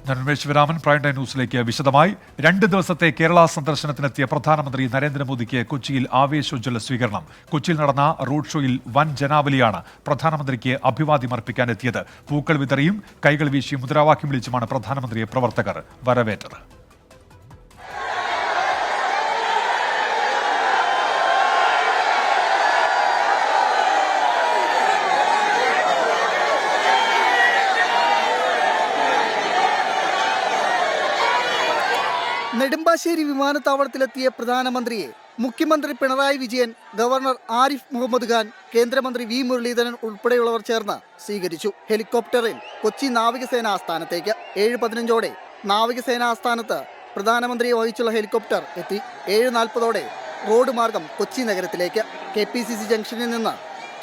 ഞാൻ Umesh Sivaraman. Prime time ന്യൂസിലേക്ക് വിശദമായി. 2 ദിവസത്തെ കേരള സന്ദർശനത്തിനെത്തിയ പ്രധാനമന്ത്രി നരേന്ദ്രമോദിക്ക് കൊച്ചിയിൽ ആവേശോജ്വല സ്വീകരണം. കൊച്ചിയിൽ നടന്ന റോഡ് ഷോയിൽ വൻ ജനാവലിയാണ് പ്രധാനമന്ത്രിക്ക് അഭിവാദ്യം അർപ്പിക്കാനെത്തിയത്. പൂക്കൾ വിതറിയും കൈകൾ വീശിയും മുദ്രാവാക്യം വിളിച്ചുമാണ് പ്രധാനമന്ത്രിയെ പ്രവർത്തകർ വരവേറ്റത്. നെടുമ്പാശ്ശേരി വിമാനത്താവളത്തിലെത്തിയ പ്രധാനമന്ത്രിയെ മുഖ്യമന്ത്രി പിണറായി വിജയൻ, ഗവർണർ ആരിഫ് മുഹമ്മദ് ഖാൻ, കേന്ദ്രമന്ത്രി വി മുരളീധരൻ ഉൾപ്പെടെയുള്ളവർ ചേർന്ന് സ്വീകരിച്ചു. ഹെലികോപ്റ്ററിൽ കൊച്ചി നാവികസേന ആസ്ഥാനത്തേക്ക് 7:15 നാവികസേന ആസ്ഥാനത്ത് പ്രധാനമന്ത്രിയെ വഹിച്ചുള്ള ഹെലികോപ്റ്റർ എത്തി. 7:40 റോഡ് മാർഗം കൊച്ചി നഗരത്തിലേക്ക്. KPCC ജംഗ്ഷനിൽ നിന്ന്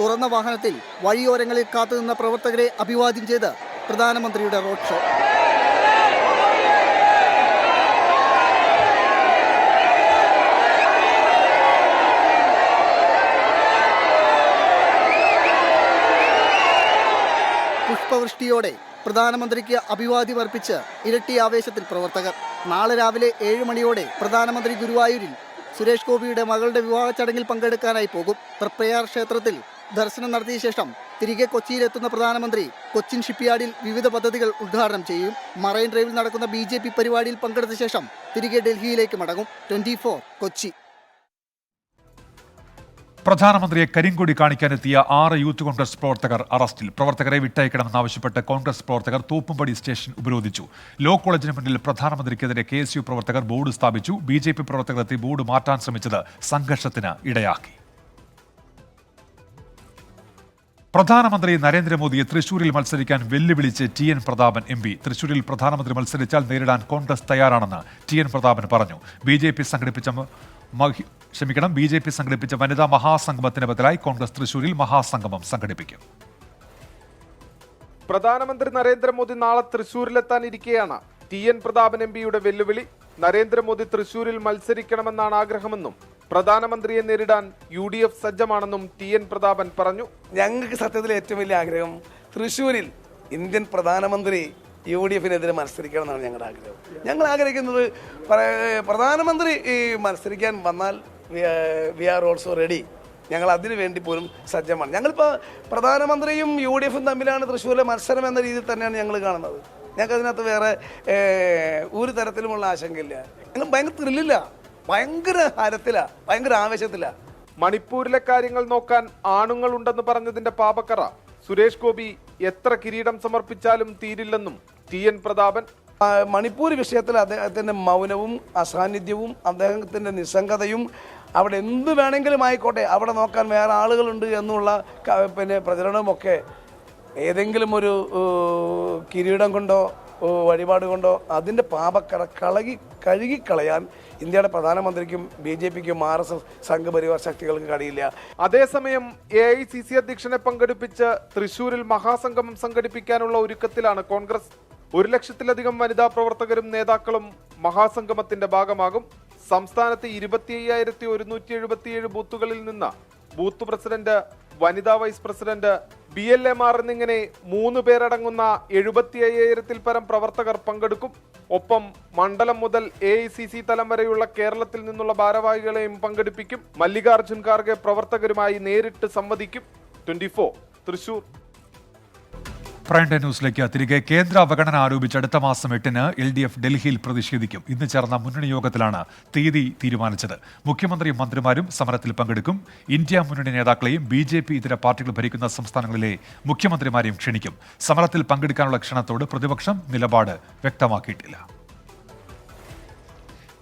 തുറന്ന വാഹനത്തിൽ വഴിയോരങ്ങളിൽ കാത്തുനിന്ന പ്രവർത്തകരെ അഭിവാദ്യം ചെയ്ത് പ്രധാനമന്ത്രിയുടെ റോഡ് ഷോ. പുഷ്പവൃഷ്ടിയോടെ പ്രധാനമന്ത്രിക്ക് അഭിവാദ്യം അർപ്പിച്ച് ഇരട്ടി ആവേശത്തിൽ പ്രവർത്തകർ. നാളെ രാവിലെ 7 മണിയോടെ പ്രധാനമന്ത്രി ഗുരുവായൂരിൽ സുരേഷ് ഗോപിയുടെ മകളുടെ വിവാഹ ചടങ്ങിൽ പങ്കെടുക്കാനായി പോകും. തൃപ്രയാർ ക്ഷേത്രത്തിൽ ദർശനം നടത്തിയ ശേഷം തിരികെ കൊച്ചിയിലെത്തുന്ന പ്രധാനമന്ത്രി കൊച്ചിൻ ഷിപ്പ്യാർഡിൽ വിവിധ പദ്ധതികൾ ഉദ്ഘാടനം ചെയ്യും. മറൈൻ ഡ്രൈവിൽ നടക്കുന്ന BJP പരിപാടിയിൽ പങ്കെടുത്ത ശേഷം തിരികെ ഡൽഹിയിലേക്ക് മടങ്ങും. 24 കൊച്ചി. പ്രധാനമന്ത്രിയെ കരിങ്കൊടി കാണിക്കാനെത്തിയ 6 യൂത്ത് കോൺഗ്രസ് പ്രവർത്തകർ അറസ്റ്റിൽ. പ്രവർത്തകരെ വിട്ടയക്കണമെന്നാവശ്യപ്പെട്ട് കോൺഗ്രസ് പ്രവർത്തകർ തോപ്പുംപടി സ്റ്റേഷൻ ഉപരോധിച്ചു. ലോ കോളേജിന് മുന്നിൽ പ്രധാനമന്ത്രിക്കെതിരെ KSU പ്രവർത്തകർ ബോർഡ് സ്ഥാപിച്ചു. BJP പ്രവർത്തകർ എത്തി ബോർഡ് മാറ്റാൻ ശ്രമിച്ചത് സംഘർഷത്തിന് ഇടയാക്കി. പ്രധാനമന്ത്രി നരേന്ദ്രമോദിയെ തൃശൂരിൽ മത്സരിക്കാൻ വെല്ലുവിളിച്ച് TN പ്രതാപൻ MP. തൃശൂരിൽ പ്രധാനമന്ത്രി മത്സരിച്ചാൽ നേരിടാൻ കോൺഗ്രസ് തയ്യാറാണെന്ന് TN പ്രതാപൻ പറഞ്ഞു. BJP സംഘടിപ്പിച്ച വനിതാ മഹാസംഗമത്തിന് ബദലായി കോൺഗ്രസ് തൃശൂരിൽ മഹാസംഗമം സംഘടിപ്പിക്കും. പ്രധാനമന്ത്രി നരേന്ദ്രമോദി നാളെ തൃശൂരിലെത്താനിരിക്കെയാണ് TN പ്രതാപൻ MPയുടെ വെല്ലുവിളി. നരേന്ദ്രമോദി തൃശൂരിൽ മത്സരിക്കണമെന്നാണ് ആഗ്രഹമെന്നും പ്രധാനമന്ത്രിയെ നേരിടാൻ UDF സജ്ജമാണെന്നും TN പ്രതാപൻ പറഞ്ഞു. ഞങ്ങൾക്ക് സത്യത്തിൽ ഏറ്റവും വലിയ ആഗ്രഹം തൃശൂരിൽ ഇന്ത്യൻ പ്രധാനമന്ത്രി UDFനെതിരെ മത്സരിക്കണം എന്നാണ് ഞങ്ങളുടെ ആഗ്രഹം. ഞങ്ങൾ ആഗ്രഹിക്കുന്നത് പ്രധാനമന്ത്രി മത്സരിക്കാൻ വന്നാൽ വി ആർ ഓൾസോ റെഡി. ഞങ്ങൾ അതിനു വേണ്ടി പോലും സജ്ജമാണ്. ഞങ്ങളിപ്പോൾ പ്രധാനമന്ത്രിയും UDFും തമ്മിലാണ് തൃശ്ശൂരിലെ മത്സരം എന്ന രീതിയിൽ തന്നെയാണ് ഞങ്ങൾ കാണുന്നത്. ഞങ്ങൾക്ക് അതിനകത്ത് വേറെ ഒരു തരത്തിലുമുള്ള ആശങ്കയില്ല. ഞങ്ങൾ ഭയങ്കര ത്രില്ലില്ല, ഭയങ്കര ഹരത്തില, ഭയങ്കര ആവേശത്തില. മണിപ്പൂരിലെ കാര്യങ്ങൾ നോക്കാൻ ആണുങ്ങളുണ്ടെന്ന് പറഞ്ഞതിന്റെ പാപക്കറ സുരേഷ് ഗോപി എത്ര കിരീടം സമർപ്പിച്ചാലും തീരില്ലെന്നും TN പ്രതാപൻ. മണിപ്പൂർ വിഷയത്തിൽ അദ്ദേഹത്തിൻ്റെ മൗനവും അസാന്നിധ്യവും അദ്ദേഹത്തിൻ്റെ നിസ്സംഗതയും അവിടെ എന്ത് വേണമെങ്കിലും ആയിക്കോട്ടെ അവിടെ നോക്കാൻ വേറെ ആളുകളുണ്ട് എന്നുള്ള പ്രചരണവുമൊക്കെ ഏതെങ്കിലും ഒരു കിരീടം കൊണ്ടോ വഴിപാട് കൊണ്ടോ അതിൻ്റെ പാപക്കറ കഴുകിക്കളയാൻ ഇന്ത്യയുടെ പ്രധാനമന്ത്രിക്കും BJPക്കും RSS സംഘപരിവാർ ശക്തികൾക്ക് കഴിയില്ല. അതേസമയം AICC അധ്യക്ഷനെ പങ്കെടുപ്പിച്ച് തൃശൂരിൽ മഹാസംഗമം സംഘടിപ്പിക്കാനുള്ള ഒരുക്കത്തിലാണ് കോൺഗ്രസ്. 1 ലക്ഷത്തിലധികം വനിതാ പ്രവർത്തകരും നേതാക്കളും മഹാസംഗമത്തിന്റെ ഭാഗമാകും. സംസ്ഥാനത്ത് 25,177 ബൂത്തുകളിൽ നിന്ന് ബൂത്ത് പ്രസിഡന്റ്, വനിതാ വൈസ് പ്രസിഡന്റ്, BLMR എന്നിങ്ങനെ 3 പേരടങ്ങുന്ന 75,000-ൽ പരം പ്രവർത്തകർ പങ്കെടുക്കും. ഒപ്പം മണ്ഡലം മുതൽ AICC തലം വരെയുള്ള കേരളത്തിൽ നിന്നുള്ള ഭാരവാഹികളെയും പങ്കെടുപ്പിക്കും. മല്ലികാർജുൻ ഖാർഗെ പ്രവർത്തകരുമായി നേരിട്ട് സംവദിക്കും. 24 തൃശൂർ. പ്രൈം ടൈം ന്യൂസിലേക്ക് തിരികെ. കേന്ദ്ര അവഗണന ആരോപിച്ച് അടുത്ത മാസം 8-ന് LDF ഡൽഹിയിൽ പ്രതിഷേധിക്കും. ഇന്ന് ചേർന്ന മുന്നണി യോഗത്തിലാണ് തീയതി തീരുമാനിച്ചത്. മുഖ്യമന്ത്രിയും മന്ത്രിമാരും സമരത്തിൽ പങ്കെടുക്കും. ഇന്ത്യ മുന്നണി നേതാക്കളെയും BJP ഇതര പാർട്ടികൾ ഭരിക്കുന്ന സംസ്ഥാനങ്ങളിലെ മുഖ്യമന്ത്രിമാരെയും ക്ഷണിക്കും. സമരത്തിൽ പങ്കെടുക്കാനുള്ള ക്ഷണത്തോട് പ്രതിപക്ഷം നിലപാട് വ്യക്തമാക്കിയിട്ടില്ല.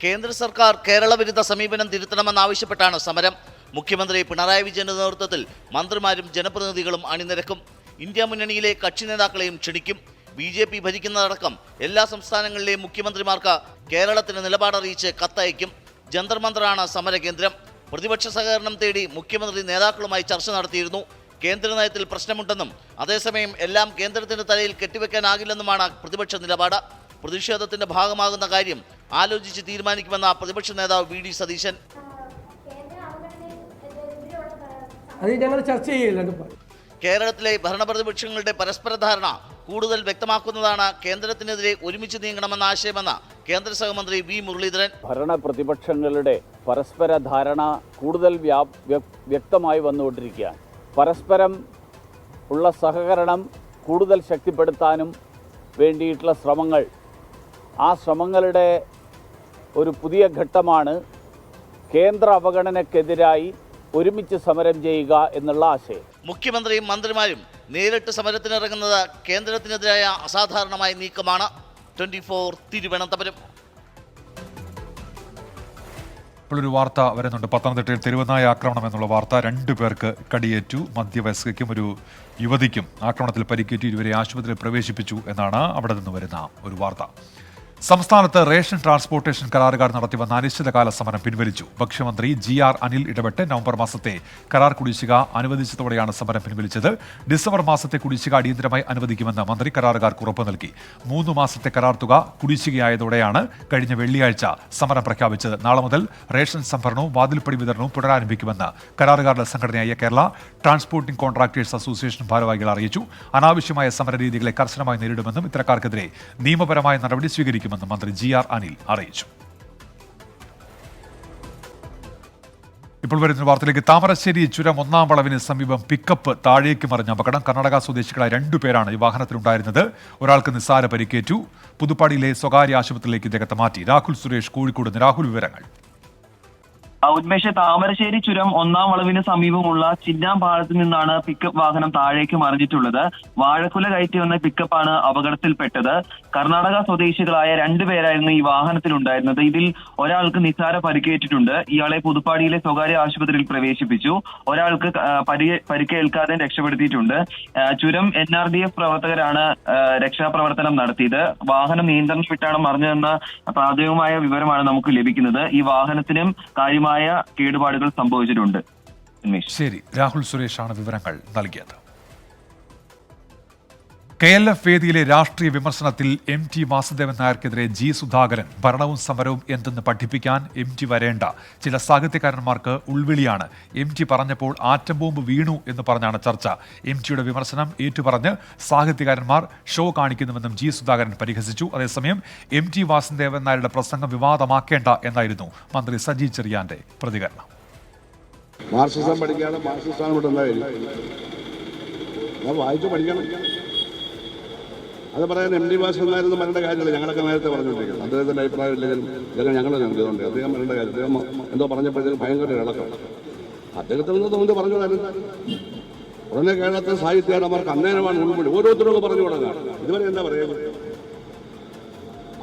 കേന്ദ്ര സർക്കാർ കേരള വിരുദ്ധ സമീപനം തിരുത്തണമെന്നാവശ്യപ്പെട്ടാണ് സമരം. മുഖ്യമന്ത്രി പിണറായി വിജയന്റെ നേതൃത്വത്തിൽ മന്ത്രിമാരും ജനപ്രതിനിധികളും അണിനിരക്കും. ഇന്ത്യ മുന്നണിയിലെ കക്ഷി നേതാക്കളെയും ക്ഷണിക്കും. BJP ഭരിക്കുന്നതടക്കം എല്ലാ സംസ്ഥാനങ്ങളിലെയും മുഖ്യമന്ത്രിമാർക്ക് കേരളത്തിന് നിലപാടറിയിച്ച് കത്തയക്കും. ജന്തർ മന്ദറാണ് സമരകേന്ദ്രം. പ്രതിപക്ഷ സഹകരണം തേടി മുഖ്യമന്ത്രി നേതാക്കളുമായി ചർച്ച നടത്തിയിരുന്നു. കേന്ദ്ര നയത്തിൽ പ്രശ്നമുണ്ടെന്നും അതേസമയം എല്ലാം കേന്ദ്രത്തിന്റെ തലയിൽ കെട്ടിവെക്കാനാകില്ലെന്നുമാണ് പ്രതിപക്ഷ നിലപാട്. പ്രതിഷേധത്തിന്റെ ഭാഗമാകുന്ന കാര്യം ആലോചിച്ച് തീരുമാനിക്കുമെന്ന പ്രതിപക്ഷ നേതാവ് VD സതീശൻ. അത് ഞങ്ങൾ ചർച്ച ചെയ്യില്ല. കേരളത്തിലെ ഭരണപ്രതിപക്ഷങ്ങളുടെ പരസ്പര ധാരണ കൂടുതൽ വ്യക്തമാക്കുന്നതാണ് കേന്ദ്രത്തിനെതിരെ ഒരുമിച്ച് നീങ്ങണമെന്ന ആശയമെന്ന കേന്ദ്ര സഹമന്ത്രി വി മുരളീധരൻ. ഭരണ പ്രതിപക്ഷങ്ങളുടെ പരസ്പര ധാരണ കൂടുതൽ വ്യക്തമായി വന്നുകൊണ്ടിരിക്കുകയാണ്. പരസ്പരം ഉള്ള സഹകരണം കൂടുതൽ ശക്തിപ്പെടുത്താനും വേണ്ടിയിട്ടുള്ള ശ്രമങ്ങൾ, ആ ശ്രമങ്ങളുടെ ഒരു പുതിയ ഘട്ടമാണ് കേന്ദ്ര അവഗണനയ്ക്കെതിരായി ഒരുമിച്ച് സമരം ചെയ്യുക എന്നുള്ള ആശയം. മുഖ്യമന്ത്രിയും മന്ത്രിമാരും നേരിട്ട് സമരത്തിനിറങ്ങുന്നത് കേന്ദ്രത്തിനെതിരായ അസാധാരണമായ നീക്കമാണ്. 24 തിരുവനന്തപുരം. ഇപ്പോഴൊരു വാർത്ത വരുന്നുണ്ട്. പത്തനംതിട്ടയിൽ തെരുവുനായ ആക്രമണം എന്നുള്ള വാർത്ത. 2 പേർക്ക് കടിയേറ്റു. മധ്യവയസ്കയ്ക്കും ഒരു യുവതിക്കും ആക്രമണത്തിൽ പരിക്കേറ്റു. ഇരുവരെ ആശുപത്രിയിൽ പ്രവേശിപ്പിച്ചു എന്നാണ് അവിടെ നിന്ന് വരുന്ന ഒരു വാർത്ത. സംസ്ഥാനത്ത് റേഷൻ ട്രാൻസ്പോർട്ടേഷൻ കരാറുകാർ നടത്തിവന്ന അനിശ്ചിതകാല സമരം പിൻവലിച്ചു. ഭക്ഷ്യമന്ത്രി GR അനിൽ ഇടപെട്ട് നവംബർ മാസത്തെ കരാർ കുടിശ്ശിക അനുവദിച്ചതോടെയാണ് സമരം പിൻവലിച്ചത്. ഡിസംബർ മാസത്തെ കുടിശ്ശിക അടിയന്തരമായി അനുവദിക്കുമെന്ന് മന്ത്രി കരാറുകാർക്ക് ഉറപ്പ് നൽകി. 3 മാസത്തെ കരാർ തുക കുടിശ്ശികയായതോടെയാണ് കഴിഞ്ഞ വെള്ളിയാഴ്ച സമരം പ്രഖ്യാപിച്ചത്. നാളെ മുതൽ റേഷൻ സംഭരണവും വാതിൽപ്പടി വിതരണവും പുനരാരംഭിക്കുമെന്ന് കരാറുകാരുടെ സംഘടനയായ കേരള ട്രാൻസ്പോർട്ടിംഗ് കോൺട്രാക്ടേഴ്സ് അസോസിയേഷൻ ഭാരവാഹികൾ അറിയിച്ചു. അനാവശ്യമായ സമരരീതികളെ കർശനമായി നേരിടുമെന്നും ഇത്തരക്കാർക്കെതിരെ നിയമപരമായ നടപടി സ്വീകരിക്കും മന്ത്രി GR അനിൽ അറിയിച്ചു. ഇപ്പോൾ വരുന്ന വാർത്തയിലേക്ക്. താമരശ്ശേരി ചുരം 1-ാം വളവിന് സമീപം പിക്കപ്പ് താഴേക്ക് മറിഞ്ഞ അപകടം. കർണാടക സ്വദേശികളായ 2 പേരാണ് ഈ വാഹനത്തിലുണ്ടായിരുന്നത്. ഒരാൾക്ക് നിസ്സാര പരിക്കേറ്റു. പുതുപ്പാടിയിലെ സ്വകാര്യ ആശുപത്രിയിലേക്ക് ഇദ്ദേഹത്തെ മാറ്റി. രാഹുൽ സുരേഷ് കോഴിക്കോട്. രാഹുൽ, വിവരങ്ങൾ. ഉന്മേഷ്, താമരശ്ശേരി ചുരം 1-ാം വളവിന് സമീപമുള്ള ചിന്നാം പാലത്തിൽ നിന്നാണ് പിക്കപ്പ് വാഹനം താഴേക്ക് മറിഞ്ഞിട്ടുള്ളത്. വാഴക്കുല കയറ്റി വന്ന പിക്കപ്പാണ് അപകടത്തിൽപ്പെട്ടത്. കർണാടക സ്വദേശികളായ 2 പേരായിരുന്നു ഈ വാഹനത്തിലുണ്ടായിരുന്നത്. ഇതിൽ ഒരാൾക്ക് നിസ്സാര പരിക്കേറ്റിട്ടുണ്ട്. ഇയാളെ പുതുപ്പാടിയിലെ സ്വകാര്യ ആശുപത്രിയിൽ പ്രവേശിപ്പിച്ചു. ഒരാൾക്ക് പരിക്കേൽക്കാതെ രക്ഷപ്പെടുത്തിയിട്ടുണ്ട്. ചുരം NRDF പ്രവർത്തകരാണ് രക്ഷാപ്രവർത്തനം നടത്തിയത്. വാഹനം നിയന്ത്രണം വിട്ടാണ് മറിഞ്ഞതെന്ന പ്രാഥമികമായ വിവരമാണ് നമുക്ക് ലഭിക്കുന്നത്. ഈ വാഹനത്തിനും കാര്യമായ കേടുപാടുകൾ സംഭവിച്ചിട്ടുണ്ട്. ശരി, രാഹുൽ സുരേഷാണ് വിവരങ്ങൾ നൽകിയത്. KLF വേദിയിലെ രാഷ്ട്രീയ വിമർശനത്തിൽ MT വാസുദേവൻ നായർക്കെതിരെ G സുധാകരൻ. ഭരണവും സമരവും എന്തെന്ന് പഠിപ്പിക്കാൻ MT വരേണ്ട. ചില സാഹിത്യകാരന്മാർക്ക് ഉൾവിളിയാണ്. MT പറഞ്ഞപ്പോൾ ആറ്റം ബോംബ് വീണു എന്ന് പറഞ്ഞാണ് ചർച്ച. MTയുടെ വിമർശനം ഏറ്റുപറഞ്ഞ് സാഹിത്യകാരന്മാർ ഷോ കാണിക്കുന്നുവെന്നും G സുധാകരൻ പരിഹസിച്ചു. അതേസമയം MT വാസുദേവൻ നായരുടെ പ്രസംഗം വിവാദമാക്കേണ്ട എന്നായിരുന്നു മന്ത്രി സജി ചെറിയാന്റെ പ്രതികരണം. മാർക്സിസം പഠിക്കാതെ മാർക്സിസ്റ്റാണ് ഇവിടെ വായിച്ചു പഠിക്കണം. അത് പറയാൻ MT വാസുദേവൻ നായർ പറയേണ്ട കാര്യമില്ല. ഞങ്ങളൊക്കെ നേരത്തെ പറഞ്ഞുകൊണ്ടിരിക്കുന്നത് അദ്ദേഹത്തിൻ്റെ അഭിപ്രായം ഇല്ലെങ്കിലും ഇതൊക്കെ ഞങ്ങൾ ഞങ്ങൾക്കുണ്ട്. അദ്ദേഹം പറയേണ്ട കാര്യം. അദ്ദേഹം എന്തോ പറഞ്ഞപ്പോഴത്തേക്കും ഭയങ്കര ഇളക്കം. അദ്ദേഹത്തിൽ നിന്ന് തോന്നി പറഞ്ഞു തരുന്നത് ഉടനെ കേരളത്തിലെ സാഹിത്യകാരന്മാർക്ക് അന്നേരമാണ് ഉൾപ്പെടി ഓരോരുത്തരും പറഞ്ഞു തുടങ്ങാം. ഇതുവരെ എന്താ പറയുന്നത്?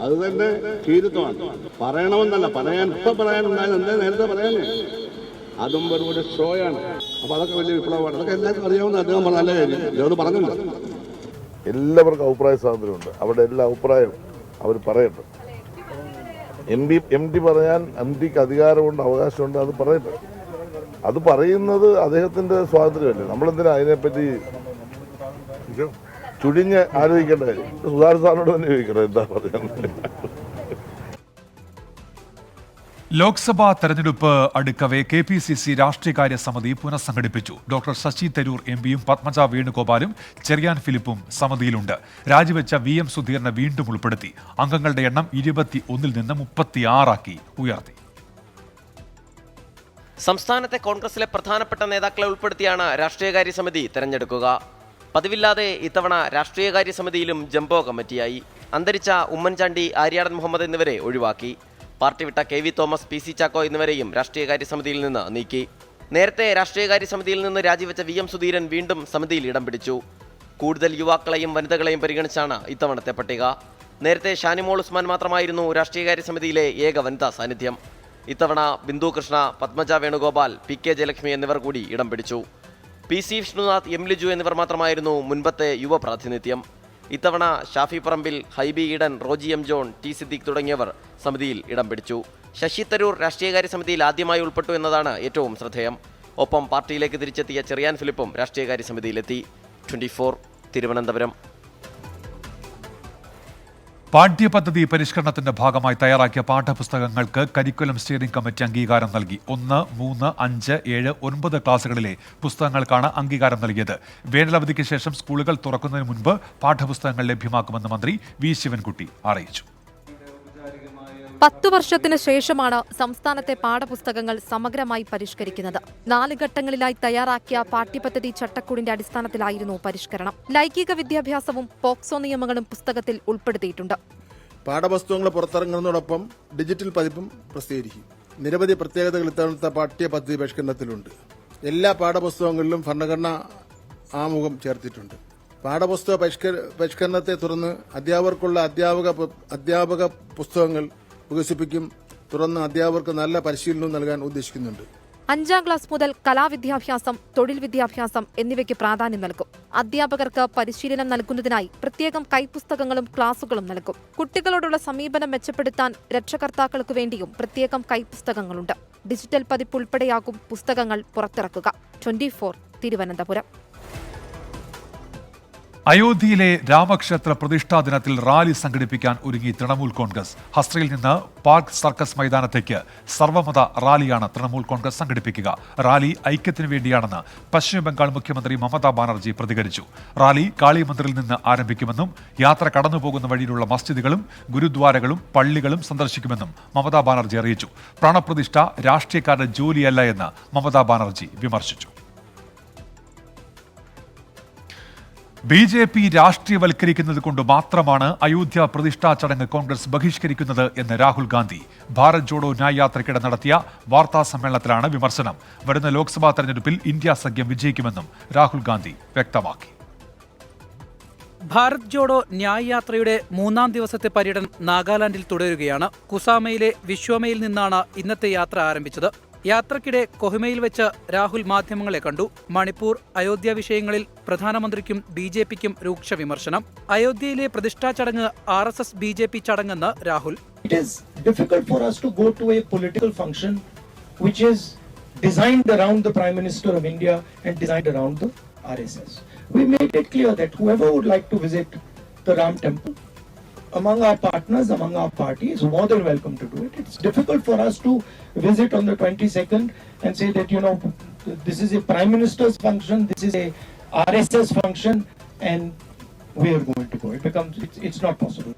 അത് തന്നെ കീരിത്വമാണ്. പറയണമെന്നല്ല, ഇപ്പം പറയാനുണ്ടായത് എന്താ നേരത്തെ പറയാനേ. അതും വെറുതെ ഷോയാണ്. അപ്പോൾ അതൊക്കെ വലിയ വിപ്ലവമാണ്. അതൊക്കെ എല്ലാവർക്കും അറിയാവുന്ന അദ്ദേഹം നല്ല കാര്യം. ഇതൊന്നും പറഞ്ഞില്ല. എല്ലാവർക്കും അഭിപ്രായ സ്വാതന്ത്ര്യമുണ്ട്. അവിടെ എല്ലാ അഭിപ്രായവും അവർ പറയട്ടെ. MT പറയാൻ MTക്ക് അധികാരമുണ്ട്, അവകാശമുണ്ട്. അത് പറയട്ടെ. അത് പറയുന്നത് അദ്ദേഹത്തിൻ്റെ സ്വാതന്ത്ര്യമല്ലേ. നമ്മളെന്തിനാ അതിനെപ്പറ്റി ചുഴിഞ്ഞ് ആലോചിക്കേണ്ട കാര്യം? സുധാകരൻ സാറിനോട് തന്നെ ചോദിക്കണം എന്താ പറയുന്നത്. ലോക്സഭാ തെരഞ്ഞെടുപ്പ് അടുക്കവെ KPCC രാഷ്ട്രീയകാര്യ സമിതി പുനഃസംഘടിപ്പിച്ചു. ഡോക്ടർ ശശി തരൂർ MPയും പത്മജ വേണുഗോപാലും ചെറിയാൻ ഫിലിപ്പും സമിതിയിലുണ്ട്. രാജിവെച്ച VM സുധീറിനെ വീണ്ടും ഉൾപ്പെടുത്തി. അംഗങ്ങളുടെ എണ്ണം 21-ൽ നിന്ന് 36 ഉയർത്തി. സംസ്ഥാനത്തെ കോൺഗ്രസിലെ പ്രധാനപ്പെട്ട നേതാക്കളെ ഉൾപ്പെടുത്തിയാണ് രാഷ്ട്രീയകാര്യ സമിതി തെരഞ്ഞെടുക്കുക. പതിവില്ലാതെ ഇത്തവണ രാഷ്ട്രീയകാര്യ സമിതിയിലും ജംബോ കമ്മിറ്റിയായി. അന്തരിച്ച ഉമ്മൻചാണ്ടി, ആര്യാടൻ മുഹമ്മദ് എന്നിവരെ ഒഴിവാക്കി. പാർട്ടി വിട്ട KV തോമസ്, PC ചാക്കോ എന്നിവരെയും രാഷ്ട്രീയകാര്യ സമിതിയിൽ നിന്ന് നീക്കി. നേരത്തെ രാഷ്ട്രീയകാര്യ സമിതിയിൽ നിന്ന് രാജിവെച്ച VM സുധീരൻ വീണ്ടും സമിതിയിൽ ഇടം പിടിച്ചു. കൂടുതൽ യുവാക്കളെയും വനിതകളെയും പരിഗണിച്ചാണ് ഇത്തവണത്തെ പട്ടിക. നേരത്തെ ഷാനിമോൾ ഉസ്മാൻ മാത്രമായിരുന്നു രാഷ്ട്രീയകാര്യ സമിതിയിലെ ഏക വനിതാ സാന്നിധ്യം. ഇത്തവണ ബിന്ദു കൃഷ്ണ, പത്മജ വേണുഗോപാൽ, PK ജയലക്ഷ്മി എന്നിവർ കൂടി ഇടം പിടിച്ചു. PC വിഷ്ണുനാഥ്, M ലിജു എന്നിവർ മാത്രമായിരുന്നു മുൻപത്തെ യുവ പ്രാതിനിധ്യം. ഇത്തവണ Shafi Parambil, Hibi Eden, Roji M John, T Siddique തുടങ്ങിയവർ സമിതിയിൽ ഇടം പിടിച്ചു. ശശി തരൂർ രാഷ്ട്രീയകാര്യ സമിതിയിൽ ആദ്യമായി ഉൾപ്പെട്ടു എന്നതാണ് ഏറ്റവും ശ്രദ്ധേയം. ഒപ്പം പാർട്ടിയിലേക്ക് തിരിച്ചെത്തിയ ചെറിയാൻ ഫിലിപ്പും രാഷ്ട്രീയകാര്യ സമിതിയിലെത്തി. 24 തിരുവനന്തപുരം. പാഠ്യപദ്ധതി പരിഷ്കരണത്തിന്റെ ഭാഗമായി തയ്യാറാക്കിയ പാഠപുസ്തകങ്ങൾക്ക് കരിക്കുലം സ്റ്റിയറിംഗ് കമ്മിറ്റി അംഗീകാരം നൽകി. 1, 3, 5, 7, 9 ക്ലാസുകളിലെ പുസ്തകങ്ങൾക്കാണ് അംഗീകാരം നൽകിയത്. വേനലവധിക്ക് ശേഷം സ്കൂളുകൾ തുറക്കുന്നതിന് മുൻപ് പാഠപുസ്തകങ്ങൾ ലഭ്യമാക്കുമെന്ന് മന്ത്രി വി ശിവൻകുട്ടി അറിയിച്ചു. 10 വർഷത്തിന് ശേഷമാണ് സംസ്ഥാനത്തെ പാഠപുസ്തകങ്ങൾ സമഗ്രമായി പരിഷ്കരിക്കുന്നത്. 4 ഘട്ടങ്ങളിലായി തയ്യാറാക്കിയ പാഠ്യപദ്ധതി ചട്ടക്കൂടിന്റെ അടിസ്ഥാനത്തിലായിരുന്നു പരിഷ്കരണം. ലൈംഗിക വിദ്യാഭ്യാസവും പോക്സോ നിയമങ്ങളും പുസ്തകത്തിൽ ഉൾപ്പെടുത്തിയിട്ടുണ്ട്. പാഠപുസ്തകങ്ങൾ പുറത്തിറങ്ങുന്നതോടൊപ്പം ഡിജിറ്റൽ പതിപ്പും പ്രസിദ്ധീകരിക്കും. നിരവധി പ്രത്യേകതകൾ ഇത്തവണത്തെ പാഠ്യപദ്ധതി പരിഷ്കരണത്തിലുണ്ട്. എല്ലാ പാഠപുസ്തകങ്ങളിലും ഭരണഘടനാ ആമുഖം ചേർത്തിട്ടുണ്ട്. പാഠപുസ്തക പരിഷ്കരണത്തെ തുടർന്ന് അധ്യാപകർക്കുള്ള അധ്യാപക പുസ്തകങ്ങൾ വികസിപ്പിക്കും. തുടർന്ന് അധ്യാപകർക്ക് നല്ല പരിശീലനവും നൽകാൻ ഉദ്ദേശിക്കുന്നുണ്ട്. 5ാം ക്ലാസ് മുതൽ കലാവിദ്യാഭ്യാസം, തൊഴിൽ വിദ്യാഭ്യാസം എന്നിവയ്ക്ക് പ്രാധാന്യം നൽകും. അധ്യാപകർക്ക് പരിശീലനം നൽകുന്നതിനായി പ്രത്യേകം കൈപ്പുസ്തകങ്ങളും ക്ലാസുകളും നൽകും. കുട്ടികളോടുള്ള സമീപനം മെച്ചപ്പെടുത്താൻ രക്ഷകർത്താക്കൾക്ക് വേണ്ടിയും പ്രത്യേകം കൈപ്പുസ്തകങ്ങളുണ്ട്. ഡിജിറ്റൽ പതിപ്പ് ഉൾപ്പെടെയാകും പുസ്തകങ്ങൾ പുറത്തിറക്കുക. 24 തിരുവനന്തപുരം. അയോധ്യയിലെ രാമക്ഷേത്ര പ്രതിഷ്ഠാ ദിനത്തിൽ റാലി സംഘടിപ്പിക്കാൻ ഒരുങ്ങി തൃണമൂൽ കോൺഗ്രസ്. ഹസ്രയിൽ നിന്ന് പാർക്ക് സർക്കസ് മൈതാനത്തേക്ക് സർവമത റാലിയാണ് തൃണമൂൽ കോൺഗ്രസ് സംഘടിപ്പിക്കുക. റാലി ഐക്യത്തിനു വേണ്ടിയാണെന്ന് പശ്ചിമബംഗാൾ മുഖ്യമന്ത്രി മമതാ ബാനർജി പ്രതികരിച്ചു. റാലി കാളിമന്ദിറിൽ നിന്ന് ആരംഭിക്കുമെന്നും യാത്ര കടന്നുപോകുന്ന വഴിയിലുള്ള മസ്ജിദുകളും ഗുരുദ്വാരകളും പള്ളികളും സന്ദർശിക്കുമെന്നും മമതാ ബാനർജി അറിയിച്ചു. പ്രാണപ്രതിഷ്ഠ രാഷ്ട്രീയക്കാരുടെ ജോലിയല്ല എന്ന് മമതാ ബാനർജി വിമർശിച്ചു. BJP രാഷ്ട്രീയവൽക്കരിക്കുന്നത് കൊണ്ട് മാത്രമാണ് അയോധ്യ പ്രതിഷ്ഠാ ചടങ്ങ് കോൺഗ്രസ് ബഹിഷ്കരിക്കുന്നത് എന്ന് രാഹുൽ ഗാന്ധി. ഭാരത് ജോഡോ ന്യായ് യാത്രയ്ക്കിടെ നടത്തിയ വാർത്താ സമ്മേളനത്തിലാണ് വിമർശനം. വരുന്ന ലോക്സഭാ തെരഞ്ഞെടുപ്പിൽ ഇന്ത്യ സഖ്യം വിജയിക്കുമെന്നും രാഹുൽ ഗാന്ധി വ്യക്തമാക്കി. ഭാരത് ജോഡോ ന്യായ് യാത്രയുടെ 3ാം ദിവസത്തെ പര്യടനം നാഗാലാൻഡിൽ തുടരുകയാണ്. കുസാമയിലെ വിശ്വമയിൽ നിന്നാണ് ഇന്നത്തെ യാത്ര ആരംഭിച്ചത്. യാത്രക്കിടെ കൊഹിമയിൽ വെച്ച് രാഹുൽ മാധ്യമങ്ങളെ കണ്ടു. മണിപ്പൂർ, അയോധ്യ വിഷയങ്ങളിൽ പ്രധാനമന്ത്രിക്കും BJPക്കും രൂക്ഷ വിമർശനം. അയോധ്യയിലെ പ്രതിഷ്ഠാ ചടങ്ങ് RSS BJP ചടങ്ങെന്ന് Rahul. It is difficult for us to go to a political function which is designed around the Prime Minister of India and designed around the RSS. We made it clear that whoever would like to visit the Ram temple among our partners, among our party, is more than welcome to do it. It's difficult for us to visit on the 22nd and say that, you know, this is a Prime Minister's function, this is a RSS function, and we are going to go. It's not possible.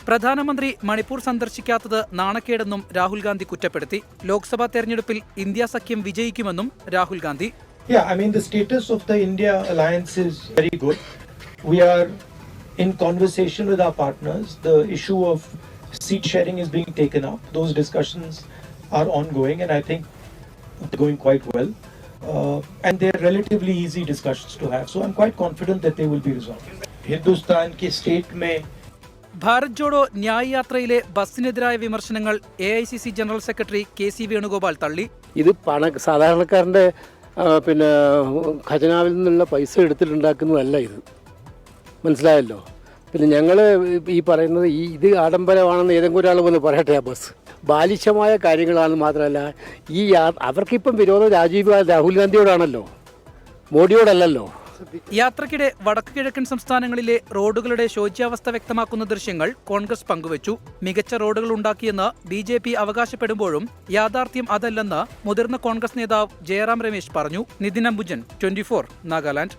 പ്രധാനമന്ത്രി മണിപ്പൂർ സന്ദർശിക്കാത്തത് നാണക്കേടെന്നും രാഹുൽ ഗാന്ധി കുറ്റപ്പെടുത്തി. ലോക്സഭാ തെരഞ്ഞെടുപ്പിൽ India സഖ്യം വിജയിക്കുമെന്നും Rahul Gandhi. Yeah, I mean, the status of the India alliance is very good. We are in conversation with our partners. The issue of seat sharing is being taken up. Those discussions are ongoing and I think they're going quite well. And they're relatively easy discussions to have. So I'm quite confident that they will be resolved. Hindustan ki state mein Bharat Jodo Nyay യാത്രയിലെ ബസ്സിനെതിരായ വിമർശനങ്ങൾ AICC general secretary KC Venugopal തള്ളി. ഇത് സാധാരണക്കാരന്റെ ഖജനാവിൽ നിന്നുള്ള പൈസ എടുത്തിട്ടുണ്ടാക്കുന്നതല്ല ഇത്. മനസ്സിലായല്ലോ. പിന്നെ ഞങ്ങൾ ഈ പറയുന്നത് ഇത് ആഡംബരമാണെന്ന് ഏതെങ്കിലും ഒരാൾ വന്ന് പറയട്ടെ. ആ ബസ് ബാലിശമായ കാര്യങ്ങളാണെന്ന് മാത്രമല്ല, അവർക്കിപ്പം വിരോധം രാഹുൽ ഗാന്ധിയോടാണല്ലോ, മോഡിയോടല്ലല്ലോ. യാത്രക്കിടെ വടക്കു കിഴക്കൻ സംസ്ഥാനങ്ങളിലെ റോഡുകളുടെ ശോച്യാവസ്ഥ വ്യക്തമാക്കുന്ന ദൃശ്യങ്ങൾ കോൺഗ്രസ് പങ്കുവച്ചു. മികച്ച റോഡുകൾ ഉണ്ടാക്കിയെന്ന് BJP അവകാശപ്പെടുമ്പോഴും യാഥാർത്ഥ്യം അതല്ലെന്ന് മുതിർന്ന കോൺഗ്രസ് നേതാവ് ജയറാം രമേശ് പറഞ്ഞു. നിതിൻ അംബുജൻ, 24 നാഗാലാൻഡ്.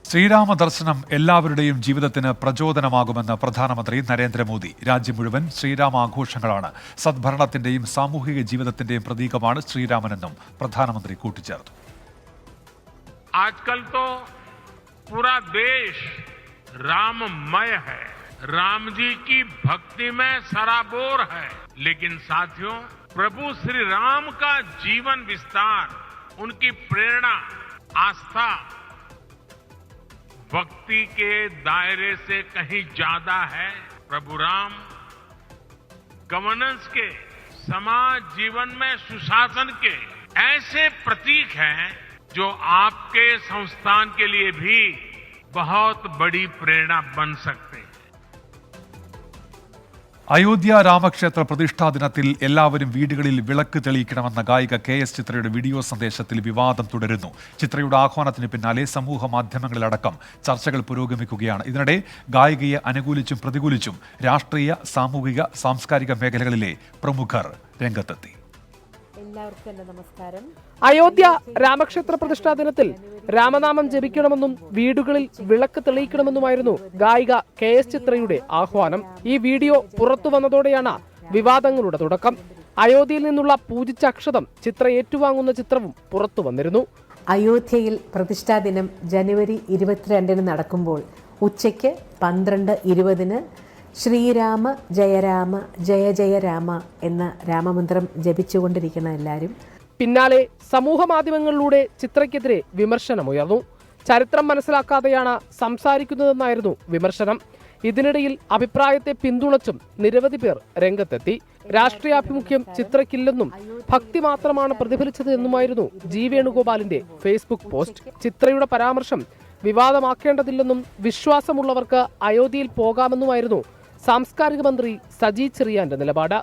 ശ്രീരാമ ദർശനം എല്ലാവരുടെയും ജീവിതത്തിന് പ്രചോദനമാകുമെന്ന് പ്രധാനമന്ത്രി നരേന്ദ്രമോദി. രാജ്യം മുഴുവൻ ശ്രീരാമ ആഘോഷങ്ങളാണ്. സദ്ഭരണത്തിന്റെയും സാമൂഹിക ജീവിതത്തിന്റെയും പ്രതീകമാണ് ശ്രീരാമനെന്നും പ്രധാനമന്ത്രി കൂട്ടിച്ചേർത്തു. आजकल तो पूरा देश राममय है, राम जी की भक्ति में सराबोर है. लेकिन साथियों, प्रभु श्री राम का जीवन विस्तार, उनकी प्रेरणा, आस्था भक्ति के दायरे से कहीं ज्यादा है. प्रभु राम गवर्नेंस के, समाज जीवन में सुशासन के ऐसे प्रतीक हैं जो आपके संस्थान के लिए भी बहुत बड़ी प्रेरणा बन सकते हैं. അയോധ്യ രാമക്ഷേത്ര പ്രതിഷ്ഠാ ദിനത്തിൽ എല്ലാവരും വീടുകളിൽ വിളക്ക് തെളിയിക്കണമെന്ന ഗായിക KS ചിത്രയുടെ വീഡിയോ സന്ദേശത്തിൽ വിവാദം തുടരുന്നു. ചിത്രയുടെ ആഹ്വാനത്തിന് പിന്നാലെ സമൂഹ മാധ്യമങ്ങളിലടക്കം ചർച്ചകൾ പുരോഗമിക്കുകയാണ്. ഇതിനിടെ ഗായികയെ അനുകൂലിച്ചും പ്രതികൂലിച്ചും രാഷ്ട്രീയ, സാമൂഹിക, സാംസ്കാരിക മേഖലകളിലെ പ്രമുഖർ രംഗത്തെത്തി. നമസ്കാരം. അയോധ്യ രാമക്ഷേത്ര പ്രതിഷ്ഠാ ദിനത്തിൽ രാമനാമം ജപിക്കണമെന്നും വീടുകളിൽ വിളക്ക് തെളിയിക്കണമെന്നുമായിരുന്നു ഗായിക KS ചിത്രയുടെ ആഹ്വാനം. ഈ വീഡിയോ പുറത്തു വന്നതോടെയാണ് വിവാദങ്ങളുടെ തുടക്കം. അയോധ്യയിൽ നിന്നുള്ള പൂജിച്ച അക്ഷതം ചിത്ര ഏറ്റുവാങ്ങുന്ന ചിത്രവും പുറത്തു വന്നിരുന്നു. അയോധ്യയിൽ പ്രതിഷ്ഠാ ദിനം ജനുവരി 22 നടക്കുമ്പോൾ ഉച്ചയ്ക്ക് 12:20 ശ്രീരാമ ജയരാമ ജയ ജയ രാമ എന്ന രാമമന്ത്രം ജപിച്ചുകൊണ്ടിരിക്കണം എല്ലാവരും. പിന്നാലെ സമൂഹ മാധ്യമങ്ങളിലൂടെ ചിത്രയ്ക്കെതിരെ വിമർശനമുയർന്നു. ചരിത്രം മനസ്സിലാക്കാതെയാണ് സംസാരിക്കുന്നതെന്നായിരുന്നു വിമർശനം. ഇതിനിടയിൽ അഭിപ്രായത്തെ പിന്തുണച്ചും നിരവധി പേർ രംഗത്തെത്തി. രാഷ്ട്രീയാഭിമുഖ്യം ചിത്രയ്ക്കില്ലെന്നും ഭക്തി മാത്രമാണ് പ്രതിഫലിച്ചത് എന്നുമായിരുന്നു G വേണുഗോപാലിന്റെ ഫേസ്ബുക്ക് പോസ്റ്റ്. ചിത്രയുടെ പരാമർശം വിവാദമാക്കേണ്ടതില്ലെന്നും വിശ്വാസമുള്ളവർക്ക് അയോധ്യയിൽ പോകാമെന്നുമായിരുന്നു സാംസ്കാരിക മന്ത്രി സജി ചെറിയാന്റെ നിലപാട്.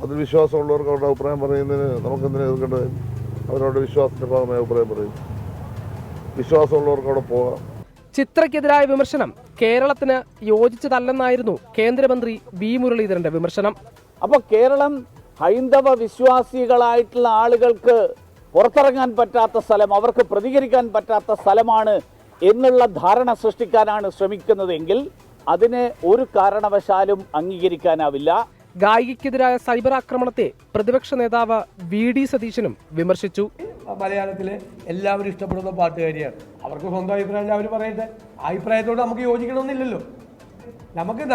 അതിൽ വിശ്വാസമുള്ളവർക്ക് അവരുടെ അഭിപ്രായം പറയുന്നതിന് നമുക്കെന്തിനാ എതിർക്കേണ്ടത്? അവരവരുടെ വിശ്വാസത്തിന്റെ ഭാഗമായി അഭിപ്രായം പറയും. വിശ്വാസമുള്ളവർക്ക് അവിടെ പോകാം. ചിത്രയ്ക്കെതിരായ വിമർശനം കേരളത്തിന് യോജിച്ചതല്ലെന്നായിരുന്നു കേന്ദ്രമന്ത്രി V മുരളീധരന്റെ വിമർശനം. അപ്പോൾ കേരളം ഹൈന്ദവ വിശ്വാസികളായിട്ടുള്ള ആളുകൾക്ക് പുറത്തിറങ്ങാൻ പറ്റാത്ത സ്ഥലം, അവർക്ക് പ്രതികരിക്കാൻ പറ്റാത്ത സ്ഥലമാണ് എന്നുള്ള ധാരണ സൃഷ്ടിക്കാനാണ് ശ്രമിക്കുന്നതെങ്കിൽ അതിനെ ഒരു കാരണവശാലും അംഗീകരിക്കാനാവില്ല. ഗായികയ്ക്കെതിരായ സൈബർ ആക്രമണത്തെ പ്രതിപക്ഷ നേതാവ് VD സതീശനും വിമർശിച്ചു. മലയാളത്തിലെ എല്ലാവരും ഇഷ്ടപ്പെടുന്ന പാട്ടുകാരിയാണ്. അവർക്ക് സ്വന്തം അഭിപ്രായം അവർ പറയട്ടെ. അഭിപ്രായത്തോട് നമുക്ക് യോജിക്കണമെന്നില്ലല്ലോ.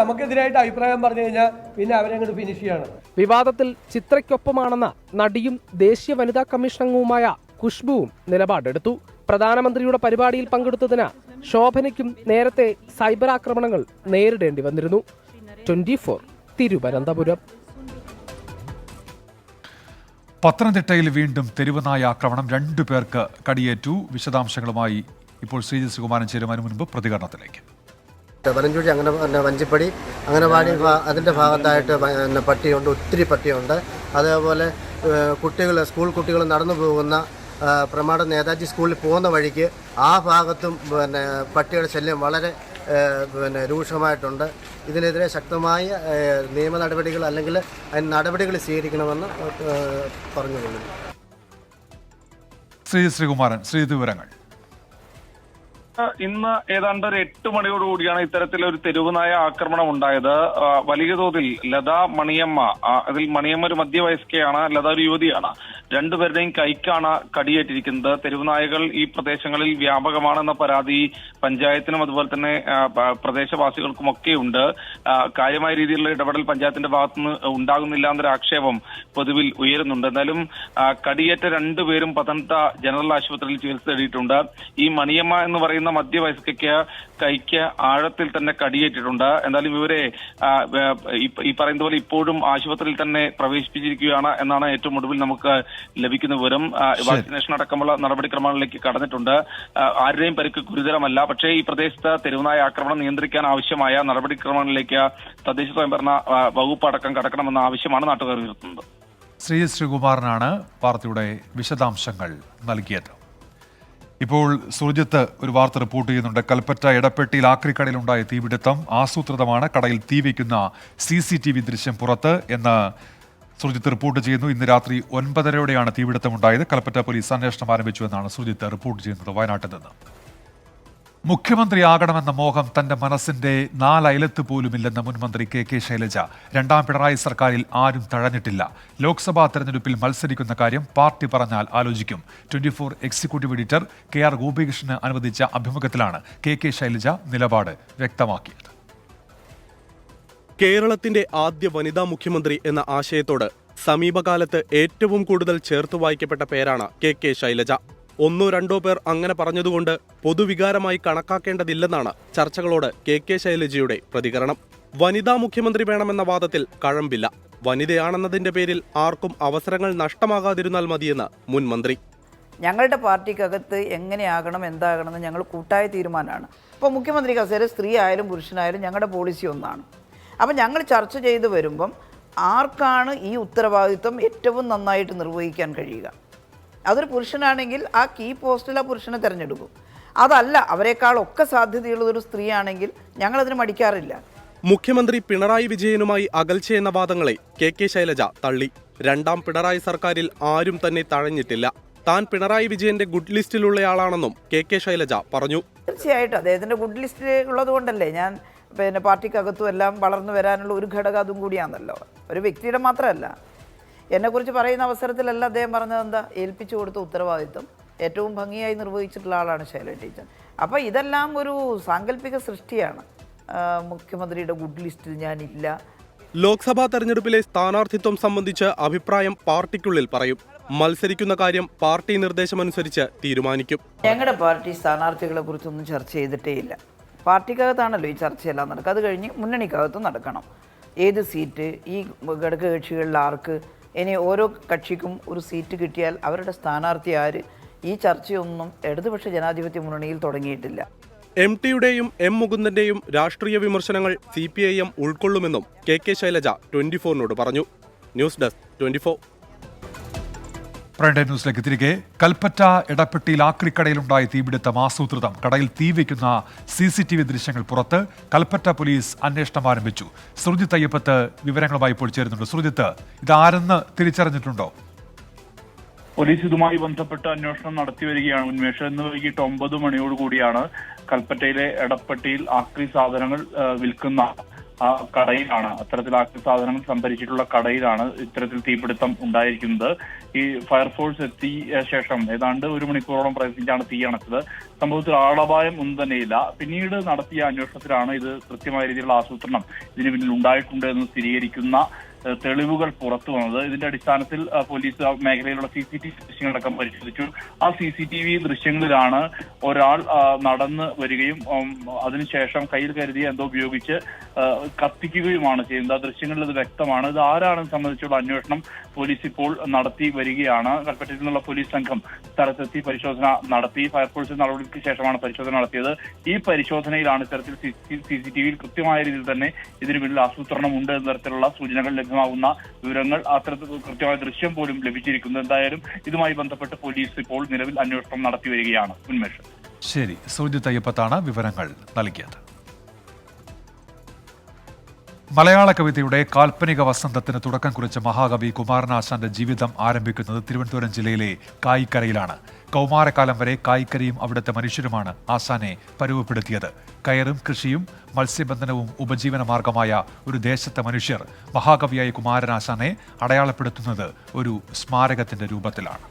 നമുക്കെതിരായിട്ട് അഭിപ്രായം പറഞ്ഞു കഴിഞ്ഞാൽ പിന്നെ അവരെ അങ്ങോട്ട് ഫിനിഷ് ചെയ്യാണ്. വിവാദത്തിൽ ചിത്രയ്ക്കൊപ്പമാണെന്ന നടിയും ദേശീയ വനിതാ കമ്മീഷൻ അംഗവുമായ ഖുഷ്ബുവും നിലപാടെടുത്തു. പ്രധാനമന്ത്രിയുടെ പരിപാടിയിൽ പങ്കെടുത്തതിന് ശോഭനയ്ക്കും നേരത്തെ സൈബർ ആക്രമണങ്ങൾ നേരിടേണ്ടി വന്നിരുന്നു. 24 തിരുവനന്തപുരം. പത്തനംതിട്ടയിൽ വീണ്ടും തെരുവുനായ ആക്രമണം, 2 പേർക്ക് കടിയേറ്റു. വിശദാംശങ്ങളുമായി ഇപ്പോൾ ശ്രീജി ശ്രീകുമാരൻ ചേരുന്നതിന് മുൻപ് പ്രതികരണത്തിലേക്ക്. വനഞ്ചൂഴി അങ്ങനെ വഞ്ചിപ്പടി അംഗനവാടി അതിൻ്റെ ഭാഗത്തായിട്ട് പട്ടിയുണ്ട്, ഒത്തിരി പട്ടിയുണ്ട്. അതേപോലെ സ്കൂൾ കുട്ടികൾ നടന്നു പോകുന്ന പ്രമാട നേതാജി സ്കൂളിൽ പോകുന്ന വഴിക്ക് ആ ഭാഗത്തും പട്ടിയുടെ ശല്യം വളരെ രൂക്ഷമായിട്ടുണ്ട്. ഇതിനെതിരെ ശക്തമായ നിയമ നടപടികൾ അല്ലെങ്കിൽ അതിന് നടപടികൾ സ്വീകരിക്കണമെന്ന് പറഞ്ഞുകൊള്ളുന്നു. ശ്രീകുമാരൻ, വിവരങ്ങൾ. ഇന്ന് ഏതാണ്ട് ഒരു 8 മണിയോടുകൂടിയാണ് ഇത്തരത്തിലൊരു തെരുവുനായ ആക്രമണം ഉണ്ടായത്. വലിയ തോതിൽ ലത മണിയമ്മ, അതിൽ മണിയമ്മ ഒരു മധ്യവയസ്കയാണ്, ലത ഒരു യുവതിയാണ്. 2 പേരുടെയും കൈക്കാണ് കടിയേറ്റിരിക്കുന്നത്. തെരുവുനായകൾ ഈ പ്രദേശങ്ങളിൽ വ്യാപകമാണെന്ന പരാതി പഞ്ചായത്തിനും അതുപോലെ തന്നെ പ്രദേശവാസികൾക്കുമൊക്കെ ഉണ്ട്. കാര്യമായ രീതിയിലുള്ള ഇടപെടൽ പഞ്ചായത്തിന്റെ ഭാഗത്തുനിന്ന് ഉണ്ടാകുന്നില്ല എന്നൊരു ആക്ഷേപം പൊതുവിൽ ഉയരുന്നുണ്ട്. എന്നാലും കടിയേറ്റ 2 പേരും പത്തനംതിട്ട ജനറൽ ആശുപത്രിയിൽ ചികിത്സ തേടിയിട്ടുണ്ട്. ഈ മണിയമ്മ എന്ന് പറയുന്ന മധ്യവയസ്കയ്ക്ക് കൈക്ക് ആഴത്തിൽ തന്നെ കടിയേറ്റിട്ടുണ്ട്. എന്തായാലും ഇവരെ ഈ പറയുന്ന പോലെ ഇപ്പോഴും ആശുപത്രിയിൽ തന്നെ പ്രവേശിപ്പിച്ചിരിക്കുകയാണ് എന്നാണ് ഏറ്റവും ഒടുവിൽ നമുക്ക് ലഭിക്കുന്ന വിവരം. വാക്സിനേഷൻ അടക്കമുള്ള നടപടിക്രമങ്ങളിലേക്ക് കടന്നിട്ടുണ്ട്. ആരുടെയും പരിക്ക് ഗുരുതരമല്ല. പക്ഷേ ഈ പ്രദേശത്ത് തെരുവുനായ ആക്രമണം നിയന്ത്രിക്കാൻ ആവശ്യമായ നടപടിക്രമങ്ങളിലേക്ക് തദ്ദേശ സ്വയംഭരണ വകുപ്പ് അടക്കം കടക്കണമെന്ന ആവശ്യമാണ് നാട്ടുകാർ ഉയർത്തുന്നത്. ശ്രീകുമാരനാണ് വാർത്തയുടെ വിശദാംശങ്ങൾ നൽകിയത്. ഇപ്പോൾ സുർജിത്ത് ഒരു വാർത്ത റിപ്പോർട്ട് ചെയ്യുന്നുണ്ട്. കൽപ്പറ്റ എടപ്പെട്ടിയിൽ ആക്രിക്കടയിലുണ്ടായ തീപിടുത്തം ആസൂത്രിതമാണ്. കടയിൽ തീ വയ്ക്കുന്ന CCTV ദൃശ്യം പുറത്ത് എന്ന് സുർജിത്ത് റിപ്പോർട്ട് ചെയ്യുന്നു. ഇന്ന് രാത്രി 9:30യോടെയാണ് തീപിടുത്തമുണ്ടായത്. കൽപ്പറ്റ പോലീസ് അന്വേഷണം ആരംഭിച്ചു എന്നാണ് സുർജിത്ത് റിപ്പോർട്ട് ചെയ്യുന്നത് വയനാട്ടിൽ നിന്ന്. മുഖ്യമന്ത്രിയാകണമെന്ന മോഹം തന്റെ മനസ്സിന്റെ 4 അയലത്ത് പോലുമില്ലെന്ന് മുൻമന്ത്രി KK ശൈലജ. 2ാം പിണറായി സർക്കാരിൽ ആരും തഴഞ്ഞിട്ടില്ല. ലോക്സഭാ തെരഞ്ഞെടുപ്പിൽ മത്സരിക്കുന്ന കാര്യം പാർട്ടി പറഞ്ഞാൽ ആലോചിക്കും. 24 എക്സിക്യൂട്ടീവ് എഡിറ്റർ KR ഗോപികൃഷ്ണന് അനുവദിച്ച അഭിമുഖത്തിലാണ് KK ശൈലജ നിലപാട് വ്യക്തമാക്കിയത്. കേരളത്തിന്റെ ആദ്യ വനിതാ മുഖ്യമന്ത്രി എന്ന ആശയത്തോട് സമീപകാലത്ത് ഏറ്റവും കൂടുതൽ ചേർത്ത് വായിക്കപ്പെട്ട പേരാണ് KK ശൈലജ. 1-2 പേർ അങ്ങനെ പറഞ്ഞതുകൊണ്ട് പൊതുവികാരമായി കണക്കാക്കേണ്ടതില്ലെന്നാണ് ചർച്ചകളോട് KK ശൈലജയുടെ പ്രതികരണം. വനിതാ മുഖ്യമന്ത്രി വേണമെന്ന വാദത്തിൽ കഴമ്പില്ല. വനിതയാണെന്നതിന്റെ പേരിൽ ആർക്കും അവസരങ്ങൾ നഷ്ടമാകാതിരുന്നാൽ മതിയെന്ന് മുൻ മന്ത്രി. ഞങ്ങളുടെ പാർട്ടിക്കകത്ത് എങ്ങനെയാകണം എന്താകണമെന്ന് ഞങ്ങൾ കൂട്ടായ തീരുമാനമാണ്. ഇപ്പോൾ മുഖ്യമന്ത്രി കസേര സ്ത്രീ ആയാലും പുരുഷനായാലും ഞങ്ങളുടെ പോളിസി ഒന്നാണ്. അപ്പം ഞങ്ങൾ ചർച്ച ചെയ്ത് വരുമ്പം ആർക്കാണ് ഈ ഉത്തരവാദിത്വം ഏറ്റവും നന്നായിട്ട് നിർവഹിക്കാൻ കഴിയുക? അതൊരു പുരുഷനാണെങ്കിൽ ആ കീ പോസ്റ്റിൽ ആ പുരുഷനെ തിരഞ്ഞെടുക്കും. അതല്ല, അവരെക്കാളൊക്കെ സാധ്യതയുള്ളതൊരു സ്ത്രീയാണെങ്കിൽ ഞങ്ങളതിന് മടിക്കാറില്ല. മുഖ്യമന്ത്രി പിണറായി വിജയനുമായി അകൽച്ചയെന്ന വാദങ്ങളെ കെ ശൈലജ തള്ളി. രണ്ടാം പിണറായി സർക്കാരിൽ ആരും തന്നെ തഴഞ്ഞിട്ടില്ല. താൻ പിണറായി വിജയന്റെ ഗുഡ് ലിസ്റ്റിലുള്ളയാളാണെന്നും കെ ശൈലജ പറഞ്ഞു. തീർച്ചയായിട്ടും അദ്ദേഹത്തിൻ്റെ ഗുഡ് ലിസ്റ്റിൽ ഉള്ളത് കൊണ്ടല്ലേ ഞാൻ പാർട്ടിക്കകത്തും എല്ലാം വളർന്നു വരാനുള്ള ഒരു ഘടകം അതും കൂടിയാണല്ലോ. ഒരു വ്യക്തിയുടെ മാത്രമല്ല. എന്നെക്കുറിച്ച് പറയുന്ന അവസരത്തിലല്ല അദ്ദേഹം പറഞ്ഞത് എന്താ, ഏൽപ്പിച്ചു കൊടുത്ത ഉത്തരവാദിത്വം ഏറ്റവും ഭംഗിയായി നിർവഹിച്ചിട്ടുള്ള ആളാണ് ശൈലജ ടീച്ചർ. അപ്പോൾ ഇതെല്ലാം ഒരു സാങ്കല്പിക സൃഷ്ടിയാണ്. മുഖ്യമന്ത്രിയുടെ ഗുഡ് ലിസ്റ്റിൽ ഞാനില്ല. ലോക്സഭാ തെരഞ്ഞെടുപ്പിലെ സ്ഥാനാർത്ഥിത്വം സംബന്ധിച്ച് അഭിപ്രായം പാർട്ടിക്കുള്ളിൽ പറയും. മത്സരിക്കുന്ന കാര്യം പാർട്ടി നിർദ്ദേശമനുസരിച്ച് തീരുമാനിക്കും. ഞങ്ങളുടെ പാർട്ടി സ്ഥാനാർത്ഥികളെ കുറിച്ചൊന്നും ചർച്ച ചെയ്തിട്ടേ ഇല്ല. പാർട്ടിക്കകത്താണല്ലോ ഈ ചർച്ചയെല്ലാം നടക്കുക. അത് കഴിഞ്ഞ് മുന്നണിക്കകത്ത് നടക്കണം. ഏത് സീറ്റ്, ഈ ഘടകകക്ഷികളിൽ ആർക്ക്, ഇനി ഓരോ കക്ഷിക്കും ഒരു സീറ്റ് കിട്ടിയാൽ അവരുടെ സ്ഥാനാർത്ഥി ആര്, ഈ ചർച്ചയൊന്നും ഇടതുപക്ഷ ജനാധിപത്യ മുന്നണിയിൽ തുടങ്ങിയിട്ടില്ല. MTയുടെയും M മുകുന്ദന്റെയും രാഷ്ട്രീയ വിമർശനങ്ങൾ CPIM ഉൾക്കൊള്ളുമെന്നും കെ ശൈലജ 24നോട് പറഞ്ഞു. News desk 24. പ്രൈം ടൈം ന്യൂസിലേക്ക് തിരികെ. കൽപ്പറ്റ എടപ്പെട്ടിയിൽ ആക്രിക്കടയിലുണ്ടായ തീപിടുത്തം ആസൂത്രിതം. കടയിൽ തീ വയ്ക്കുന്ന CCTV ദൃശ്യങ്ങൾ പുറത്ത്. കൽപ്പറ്റ പോലീസ് അന്വേഷണം ആരംഭിച്ചു. സുർജിത്ത് അയ്യപ്പത്ത് വിവരങ്ങളുമായി ഇപ്പോൾ ചേരുന്നുണ്ട്. സുർജിത്ത്, ഇതാരെന്ന് തിരിച്ചറിഞ്ഞിട്ടുണ്ടോ? പോലീസ് ഇതുമായി ബന്ധപ്പെട്ട് അന്വേഷണം നടത്തി വരികയാണ്. ഉന്മേഷം ഇന്ന് വൈകിട്ട് 9 മണിയോടുകൂടിയാണ് കൽപ്പറ്റയിലെ എടപ്പെട്ടിയിൽ ആക്രി സാധനങ്ങൾ വിൽക്കുന്ന ആ കടയിലാണ്, അത്തരത്തിൽ ആക്രി സാധനങ്ങൾ സംഭരിച്ചിട്ടുള്ള കടയിലാണ് ഇത്തരത്തിൽ തീപിടുത്തം ഉണ്ടായിരിക്കുന്നത്. ഈ ഫയർഫോഴ്സ് എത്തിയ ശേഷം ഏതാണ്ട് 1 മണിക്കൂറോളം പ്രയത്നിച്ചാണ് തീ അണച്ചത്. സംഭവത്തിൽ ആളപായം ഒന്നും തന്നെയില്ല. പിന്നീട് നടത്തിയ അന്വേഷണത്തിലാണ് ഇത് കൃത്യമായ രീതിയിലുള്ള ആസൂത്രണം ഇതിന് പിന്നിൽ ഉണ്ടായിട്ടുണ്ട് എന്ന് സ്ഥിരീകരിക്കുന്ന തെളിവുകൾ പുറത്തു വന്നത്. ഇതിന്റെ അടിസ്ഥാനത്തിൽ പോലീസ് മേഖലയിലുള്ള CCTV ദൃശ്യങ്ങളടക്കം പരിശോധിച്ചു. ആ CCTV ദൃശ്യങ്ങളിലാണ് ഒരാൾ നടന്ന് വരികയും അതിനുശേഷം കയ്യിൽ കരുതിയ എന്തോ ഉപയോഗിച്ച് കത്തിക്കുകയുമാണ് ചെയ്യുന്നത്. ആ ദൃശ്യങ്ങളിൽ ഇത് വ്യക്തമാണ്. ഇത് ആരാണെന്ന് സംബന്ധിച്ചുള്ള അന്വേഷണം പോലീസ് ഇപ്പോൾ നടത്തി വരികയാണ്. കൽപ്പറ്റയിൽ നിന്നുള്ള പോലീസ് സംഘം സ്ഥലത്തെത്തി പരിശോധന നടത്തി. ഫയർഫോഴ്സ് നടപടിക്ക് ശേഷമാണ് പരിശോധന നടത്തിയത്. ഈ പരിശോധനയിലാണ് ഇത്തരത്തിൽ CCTVയിൽ കൃത്യമായ രീതിയിൽ തന്നെ ഇതിന് പിന്നിൽ ആസൂത്രണം ഉണ്ട് എന്ന തരത്തിലുള്ള സൂചനകൾ ലഭ്യമാകുന്ന വിവരങ്ങൾ, അത്തരത്തിൽ കൃത്യമായ ദൃശ്യം പോലും ലഭിച്ചിരിക്കുന്നു. എന്തായാലും ഇതുമായി ബന്ധപ്പെട്ട് പോലീസ് ഇപ്പോൾ നിലവിൽ അന്വേഷണം നടത്തി വരികയാണ്. ഉന്മേഷം. ശരി, സുർജിത്ത് അയ്യപ്പത്താണ് വിവരങ്ങൾ നൽകിയത്. മലയാള കവിതയുടെ കാൽപ്പനിക വസന്തത്തിന് തുടക്കം കുറിച്ച മഹാകവി കുമാരനാശാന്റെ ജീവിതം ആരംഭിക്കുന്നത് തിരുവനന്തപുരം ജില്ലയിലെ കായിക്കരയിലാണ്. കൗമാരക്കാലം വരെ കായിക്കരയും അവിടുത്തെ മനുഷ്യരുമാണ് ആശാനെ പരുവപ്പെടുത്തിയത്. കയറും കൃഷിയും മത്സ്യബന്ധനവും ഉപജീവന മാർഗമായ ഒരു ദേശത്തെ മനുഷ്യർ മഹാകവിയായ കുമാരനാശാനെ അടയാളപ്പെടുത്തുന്നത് ഒരു സ്മാരകത്തിന്റെ രൂപത്തിലാണ്.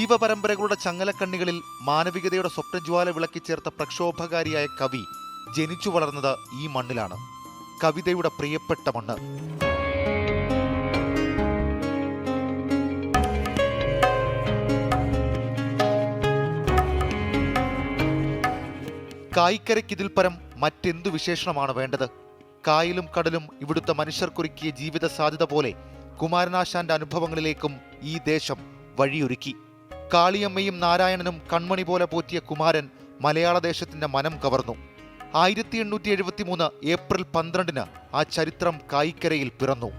ജീവപരമ്പരകളുടെ ചങ്ങലക്കണ്ണികളിൽ മാനവികതയുടെ സ്വപ്നജ്വാല വിളക്കിച്ചേർത്ത പ്രക്ഷോഭകാരിയായ കവി ജനിച്ചു വളർന്നത് ഈ മണ്ണിലാണ്. കവിതയുടെ പ്രിയപ്പെട്ട മണ്ണ്. കായിക്കരയ്ക്കിതിൽ പരം മറ്റെന്തു വിശേഷണമാണ് വേണ്ടത്? കായലും കടലും ഇവിടുത്തെ മനുഷ്യർക്കൊരുക്കിയ ജീവിത സാധ്യത പോലെ കുമാരനാശാന്റെ അനുഭവങ്ങളിലേക്കും ഈ ദേശം വഴിയൊരുക്കി. കാളിയമ്മയും നാരായണനും കൺമണി പോലെ പോറ്റിയ കുമാരൻ മലയാള ദേശത്തിന്റെ മനം കവർന്നു. 1873 ഏപ്രിൽ 12 ആ ചരിത്രം കായിക്കരയിൽ പിറന്നു.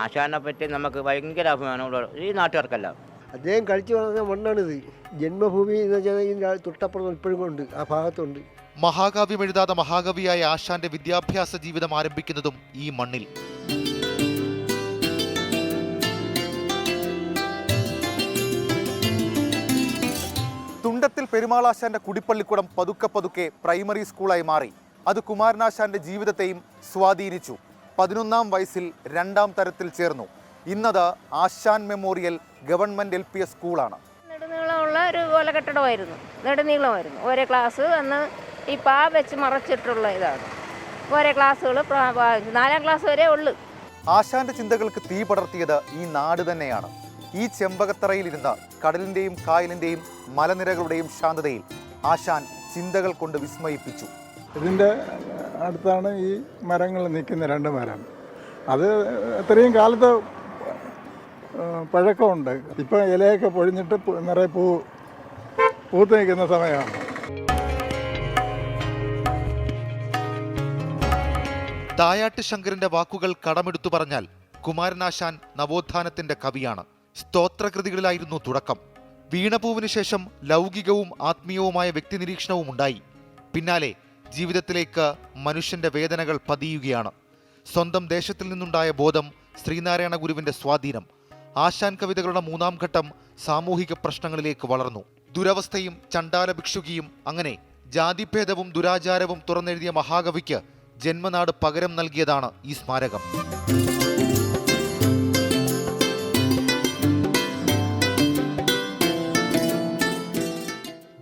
ആശാനെ പറ്റി നമുക്ക് ഭയങ്കര അഭിമാനമുള്ള ഈ നാട്ടുകാർക്കല്ല. അദ്ദേഹം കളിച്ചു വളർന്ന മണ്ണാണിത്. ജന്മഭൂമി എന്ന് വെച്ചാൽ തൊട്ടപ്പുറം ഇപ്പോഴും ഉണ്ട്, ആ ഭാഗത്തുണ്ട്. മഹാകാവ്യം എഴുതാതെ മഹാകവിയായ ആശാന്റെ വിദ്യാഭ്യാസ ജീവിതം ആരംഭിക്കുന്നതും ഈ മണ്ണിൽ. തുണ്ടത്തിൽ പെരുമാളാശാന്റെ കുടിപ്പള്ളിക്കുടം പതുക്കെ പതുക്കെ പ്രൈമറി സ്കൂളായി മാറി. അത് കുമാരനാശാന്റെ ജീവിതത്തെയും സ്വാധീനിച്ചു. 11ാം വയസ്സിൽ 2ാം തരത്തിൽ ചേർന്നു. ഇന്നത് ആശാൻ മെമ്മോറിയൽ ഗവൺമെന്റ് LPS സ്കൂളാണ്. നെടുനീളമുള്ള ഒരു ഓല കെട്ടിടമായിരുന്നു, നെടുനീളമായിരുന്നു. ഓരോ ക്ലാസ് അന്ന് ഈ പാ വെച്ച് മറച്ചിട്ടുള്ള ഇതാണ്. ഓരോ ക്ലാസ്സുകൾ 4ാം ക്ലാസ് വരെ ഉള്ളു. ആശാന്റെ ചിന്തകൾക്ക് തീ പടർത്തിയത് ഈ നാട് തന്നെയാണ്. ഈ ചെമ്പകത്തറയിലിരുന്ന് കടലിൻ്റെയും കായലിൻ്റെയും മലനിരകളുടെയും ശാന്തതയിൽ ആശാൻ ചിന്തകൾ കൊണ്ട് വിസ്മയിപ്പിച്ചു. ഇതിൻ്റെ അടുത്താണ് ഈ മരങ്ങൾ നിൽക്കുന്ന 2 മരം. അത് ഇത്രയും കാലത്ത് പഴക്കമുണ്ട്. ഇപ്പം ഇലയൊക്കെ പൊഴിഞ്ഞിട്ട് നിറയെ പൂത്ത് നിൽക്കുന്ന സമയമാണ്. തായാട്ട് ശങ്കരന്റെ വാക്കുകൾ കടമെടുത്തു പറഞ്ഞാൽ കുമാരനാശാൻ നവോത്ഥാനത്തിന്റെ കവിയാണ്. സ്തോത്രകൃതികളിലായിരുന്നു തുടക്കം. വീണപൂവിന് ശേഷം ലൗകികവും ആത്മീയവുമായ വ്യക്തി നിരീക്ഷണവും ഉണ്ടായി. പിന്നാലെ ജീവിതത്തിലേക്ക് മനുഷ്യന്റെ വേദനകൾ പതിയുകയാണ്. സ്വന്തം ദേശത്തിൽ നിന്നുണ്ടായ ബോധം, ശ്രീനാരായണ ഗുരുവിന്റെ സ്വാധീനം. ആശാൻ കവിതകളുടെ 3ാം ഘട്ടം സാമൂഹിക പ്രശ്നങ്ങളിലേക്ക് വളർന്നു. ദുരവസ്ഥയും ചണ്ടാല ഭിക്ഷുകിയും അങ്ങനെ ജാതിഭേദവും ദുരാചാരവും തുറന്നെഴുതിയ മഹാകവിക്ക് ജന്മനാട് പകരം നൽകിയതാണ് ഈ സ്മാരകം.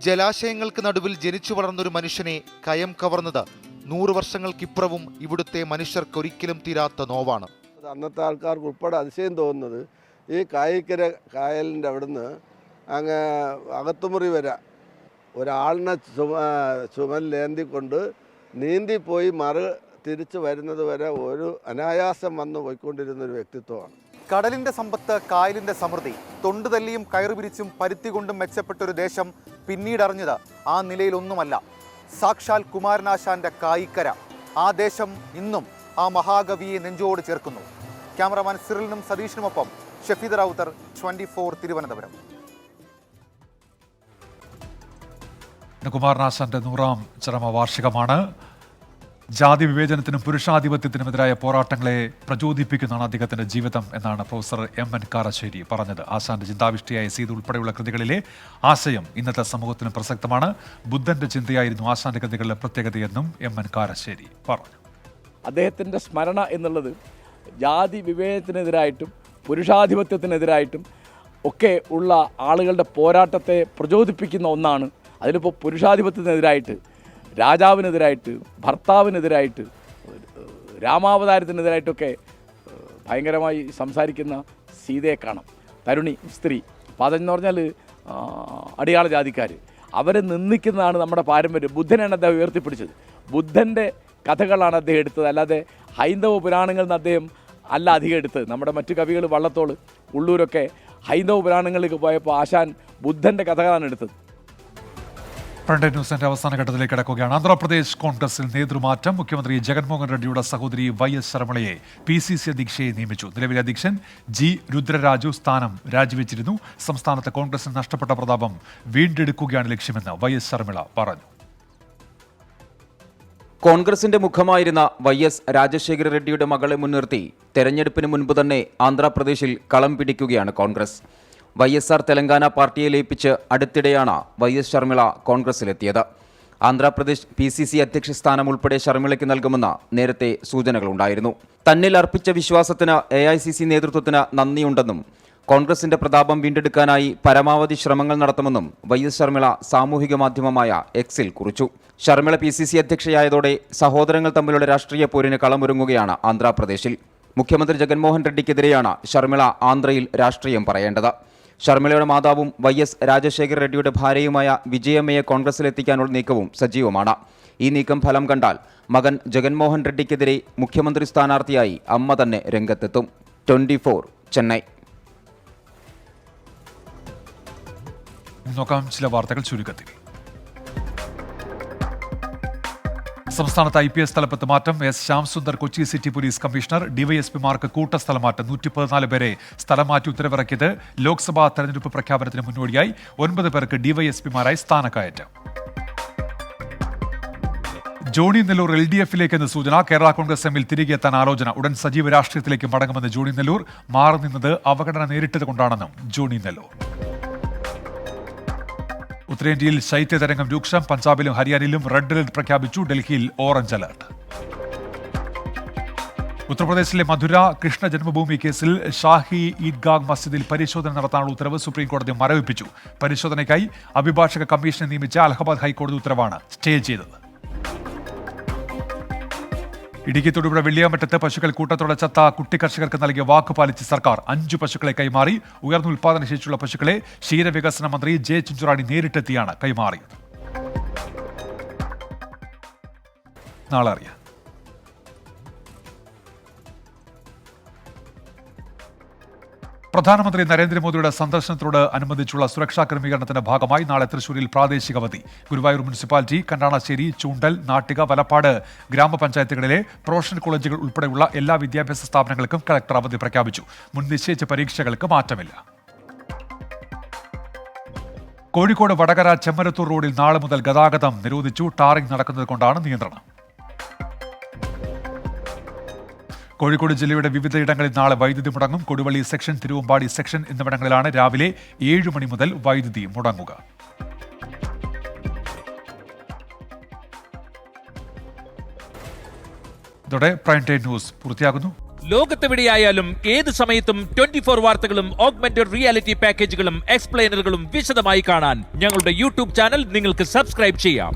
ജലാശയങ്ങൾക്ക് നടുവിൽ ജനിച്ചു വളർന്നൊരു മനുഷ്യനെ കയം കവർന്നത് 100 വർഷങ്ങൾക്കിപ്പുറവും ഇവിടുത്തെ മനുഷ്യർക്കൊരിക്കലും തീരാത്ത നോവാണ്. അന്നത്തെ ആൾക്കാർക്ക് ഉൾപ്പെടെ അതിശയം തോന്നുന്നത് ഈ കായിക്കര കായലിൻ്റെ അവിടുന്ന് അങ്ങ് അകത്തുമുറി വരെ ഒരാളിനെ ചുമലിലേന്തിക്കൊണ്ട് നീന്തിപ്പോയി തിരിച്ചു വരുന്നത് വരെ ഒരു അനായാസം വന്ന് പോയിക്കൊണ്ടിരുന്ന ഒരു വ്യക്തിത്വമാണ്. കടലിന്റെ സമ്പത്ത്, കായലിന്റെ സമൃദ്ധി, തൊണ്ടുതല്ലിയും കയറുപിരിച്ചും പരുത്തി കൊണ്ടും മെച്ചപ്പെട്ടൊരു ദേശം പിന്നീടറിഞ്ഞത് ആ നിലയിലൊന്നുമല്ല. സാക്ഷാൽ കുമാരനാശാന്റെ കായിക്കര. ആ ദേശം ഇന്നും ആ മഹാകവിയെ നെഞ്ചോട് ചേർക്കുന്നു. ക്യാമറമാൻ സിറിലിനും സതീഷിനുമൊപ്പം ഷഫീദ് റൌത്തർ, 24 തിരുവനന്തപുരം. കുമാരനാശാന്റെ 100ാം ചരമവാർഷികമാണ്. ജാതി വിവേചനത്തിനും പുരുഷാധിപത്യത്തിനുമെതിരായ പോരാട്ടങ്ങളെ പ്രചോദിപ്പിക്കുന്നതാണ് അദ്ദേഹത്തിന്റെ ജീവിതം എന്നാണ് പ്രൊഫസർ MN കാരശ്ശേരി പറഞ്ഞത്. ആശാന്റെ ചിന്താവിഷ്ടിയായ സീത ഉൾപ്പെടെയുള്ള കൃതികളിലെ ആശയം ഇന്നത്തെ സമൂഹത്തിനും പ്രസക്തമാണ്. ബുദ്ധന്റെ ചിന്തയായിരുന്നു ആശാന്റെ കൃതികളിലെ പ്രത്യേകതയെന്നും MN കാരശ്ശേരി പറഞ്ഞു. അദ്ദേഹത്തിൻ്റെ സ്മരണ എന്നുള്ളത് ജാതി വിവേചനത്തിനെതിരായിട്ടും പുരുഷാധിപത്യത്തിനെതിരായിട്ടും ഒക്കെ ഉള്ള ആളുകളുടെ പോരാട്ടത്തെ പ്രചോദിപ്പിക്കുന്ന ഒന്നാണ്. അതിലിപ്പോൾ പുരുഷാധിപത്യത്തിനെതിരായിട്ട്, രാജാവിനെതിരായിട്ട്, ഭർത്താവിനെതിരായിട്ട്, രാമാവതാരത്തിനെതിരായിട്ടൊക്കെ ഭയങ്കരമായി സംസാരിക്കുന്ന സീതയെ കാണാം. തരുണി സ്ത്രീ, അപ്പം അതെന്ന് പറഞ്ഞാൽ അടിയാള ജാതിക്കാർ, അവരെ നിന്ദിക്കുന്നതാണ് നമ്മുടെ പാരമ്പര്യം. ബുദ്ധനാണ് അദ്ദേഹം ഉയർത്തിപ്പിടിച്ചത്. ബുദ്ധൻ്റെ കഥകളാണ് അദ്ദേഹം എടുത്തത്, അല്ലാതെ ഹൈന്ദവ പുരാണങ്ങളിൽ നിന്ന് അദ്ദേഹം അല്ല അധികം എടുത്തത്. നമ്മുടെ മറ്റു കവികൾ വള്ളത്തോൾ, ഉള്ളൂരൊക്കെ ഹൈന്ദവ പുരാണങ്ങളിലേക്ക് പോയപ്പോൾ ആശാൻ ബുദ്ധൻ്റെ കഥകളാണ് എടുത്തത്. ഫ്രണ്ട് ന്യൂസിന്റെ അവസാന ഘട്ടത്തിലേക്ക് കടക്കുകയാണ്. ആന്ധ്രാപ്രദേശ് കോൺഗ്രസിൽ നേതൃമാറ്റം. മുഖ്യമന്ത്രി ജഗൻമോഹൻ റെഡ്ഡിയുടെ സഹോദരി YS ശർമിളയെ PCC അധ്യക്ഷയെ നിയമിച്ചു. നിലവിലെ അധ്യക്ഷൻ G രുദ്രരാജു സ്ഥാനം രാജിവെച്ചിരുന്നു. സംസ്ഥാനത്ത് കോൺഗ്രസിന് നഷ്ടപ്പെട്ട പ്രതാപം വീണ്ടെടുക്കുകയാണ് ലക്ഷ്യമെന്ന് YS ശർമിള പറഞ്ഞു. കോൺഗ്രസിന്റെ മുഖമായിരുന്ന YS രാജശേഖര റെഡ്ഡിയുടെ മകളെ മുൻനിർത്തി തെരഞ്ഞെടുപ്പിന് മുൻപ് തന്നെ ആന്ധ്രാപ്രദേശിൽ കളം പിടിക്കുകയാണ് കോൺഗ്രസ്. YSR തെലങ്കാന പാർട്ടിയെ ലയിപ്പിച്ച് അടുത്തിടെയാണ് YS ശർമിള കോൺഗ്രസിലെത്തിയത്. ആന്ധ്രാപ്രദേശ് PCC അധ്യക്ഷ സ്ഥാനം ഉൾപ്പെടെ ശർമിളയ്ക്ക് നൽകുമെന്ന് നേരത്തെ സൂചനകളുണ്ടായിരുന്നു. തന്നിൽ അർപ്പിച്ച വിശ്വാസത്തിന് AICC നേതൃത്വത്തിന് നന്ദിയുണ്ടെന്നും കോൺഗ്രസിന്റെ പ്രതാപം വീണ്ടെടുക്കാനായി പരമാവധി ശ്രമങ്ങൾ നടത്തുമെന്നും YS ശർമിള സാമൂഹിക മാധ്യമമായ Xൽ കുറിച്ചു. ശർമിള PCC അധ്യക്ഷയായതോടെ സഹോദരങ്ങൾ തമ്മിലുള്ള രാഷ്ട്രീയ പോരിന് കളമൊരുങ്ങുകയാണ് ആന്ധ്രാപ്രദേശിൽ. മുഖ്യമന്ത്രി ജഗൻമോഹൻ റെഡ്ഡിക്കെതിരെയാണ് ശർമിള ആന്ധ്രയിൽ രാഷ്ട്രീയം പറയേണ്ടത്. ശർമിളയുടെ മാതാവും YS രാജശേഖര റെഡ്ഡിയുടെ ഭാര്യയുമായ വിജയമ്മയെ കോൺഗ്രസിലെത്തിക്കാനുള്ള നീക്കവും സജീവമാണ്. ഈ നീക്കം ഫലം കണ്ടാൽ മകൻ ജഗൻമോഹൻ റെഡ്ഡിക്കെതിരെ മുഖ്യമന്ത്രി സ്ഥാനാർത്ഥിയായി അമ്മ തന്നെ രംഗത്തെത്തും. 24 ചെന്നൈ. നോക്കാം ചില വാർത്തകൾ ചുരുക്കത്തിൽ. സംസ്ഥാനത്ത് IPS തലപ്പത്ത് മാറ്റം. S Shyamsundar Kochi city police commissioner. DYSPമാർക്ക് കൂട്ടസ്ഥലമാറ്റം. 114 പേരെ സ്ഥലം മാറ്റി ഉത്തരവിറക്കിയത് ലോക്സഭാ തെരഞ്ഞെടുപ്പ് പ്രഖ്യാപനത്തിന് മുന്നോടിയായി. 9 പേർക്ക് DYSPമാരായി സ്ഥാനക്കയറ്റം. ജോണി നെല്ലൂർ LDFിലേക്കെന്ന് സൂചന. കേരള കോൺഗ്രസ് എമ്മിൽ തിരികെ എത്താൻ ആലോചന. ഉടൻ സജീവ രാഷ്ട്രീയത്തിലേക്ക് മടങ്ങുമെന്ന് ജോണി നെല്ലൂർ. മാറി നിന്നത് അവഗണന നേരിട്ടത് കൊണ്ടാണെന്നും ജോണി നെല്ലൂർ. ഉത്തരേന്ത്യയിൽ ശൈത്യതരംഗം രൂക്ഷം. പഞ്ചാബിലും ഹരിയാനയിലും റെഡ് അലർട്ട് പ്രഖ്യാപിച്ചു. ഡൽഹിയിൽ ഓറഞ്ച് അലർട്ട്. ഉത്തർപ്രദേശിലെ മധുര കൃഷ്ണ ജന്മഭൂമി കേസിൽ ഷാഹി ഈദ്ഗാഹ് മസ്ജിദിൽ പരിശോധന നടത്താനുള്ള ഉത്തരവ് സുപ്രീംകോടതി മരവിപ്പിച്ചു. പരിശോധനയ്ക്കായി അഭിഭാഷക കമ്മീഷനെ നിയമിച്ച അലഹബാദ് ഹൈക്കോടതി ഉത്തരവാണ് സ്റ്റേ ചെയ്തത്. ഇടുക്കി തൊടുപുഴ വെള്ളിയാമറ്റത്ത് പശുക്കൾ കൂട്ടത്തോടെ ചത്ത കുട്ടി കർഷകർക്ക് നൽകിയ വാക്ക് പാലിച്ച് സർക്കാർ 5 പശുക്കളെ കൈമാറി. ഉയർന്ന ഉൽപാദനശേഷിയുള്ള പശുക്കളെ ക്ഷീരവികസന മന്ത്രി ജെ ചിഞ്ചുറാണി നേരിട്ടെത്തിയാണ് കൈമാറിയത്. നാളെ അറിയാം. പ്രധാനമന്ത്രി നരേന്ദ്രമോദിയുടെ സന്ദർശനത്തോട് അനുബന്ധിച്ചുള്ള സുരക്ഷാ ക്രമീകരണത്തിന്റെ ഭാഗമായി നാളെ തൃശൂരിൽ പ്രാദേശിക അവധി. ഗുരുവായൂർ മുനിസിപ്പാലിറ്റി, കണ്ടാണശ്ശേരി, ചൂണ്ടൽ, നാട്ടിക, വലപ്പാട് ഗ്രാമപഞ്ചായത്തുകളിലെ പ്രൊഫഷണൽ കോളേജുകൾ ഉൾപ്പെടെയുള്ള എല്ലാ വിദ്യാഭ്യാസ സ്ഥാപനങ്ങൾക്കും കളക്ടർ അവധി പ്രഖ്യാപിച്ചു. മുൻ നിശ്ചയിച്ച പരീക്ഷകൾക്ക് മാറ്റമില്ല. കോഴിക്കോട് വടകര ചെമ്മരത്തൂർ റോഡിൽ നാളെ മുതൽ ഗതാഗതം നിരോധിച്ചു. ടാറിംഗ് നടക്കുന്നത് കൊണ്ടാണ് നിയന്ത്രണം. കോഴിക്കോട് ജില്ലയുടെ വിവിധയിടങ്ങളിൽ നാളെ വൈദ്യുതി മുടങ്ങും. കൊടുവള്ളി സെക്ഷൻ, തിരുവമ്പാടി സെക്ഷൻ എന്നിവിടങ്ങളിലാണ് രാവിലെ 7 മണി മുതൽ വൈദ്യുതി മുടങ്ങുക. ഇതോടെ പ്രൈം ടൈം ന്യൂസ് പൂർത്തിയാകുന്നു. ലോകത്തെവിടെയായാലും ഏത് സമയത്തും 24 വാർത്തകളും ഓഗ്മെന്റഡ് റിയാലിറ്റി പാക്കേജുകളും എക്സ്പ്ലെയിനറുകളും വിശദമായി കാണാൻ ഞങ്ങളുടെ യൂട്യൂബ് ചാനൽ നിങ്ങൾക്ക് സബ്സ്ക്രൈബ് ചെയ്യാം.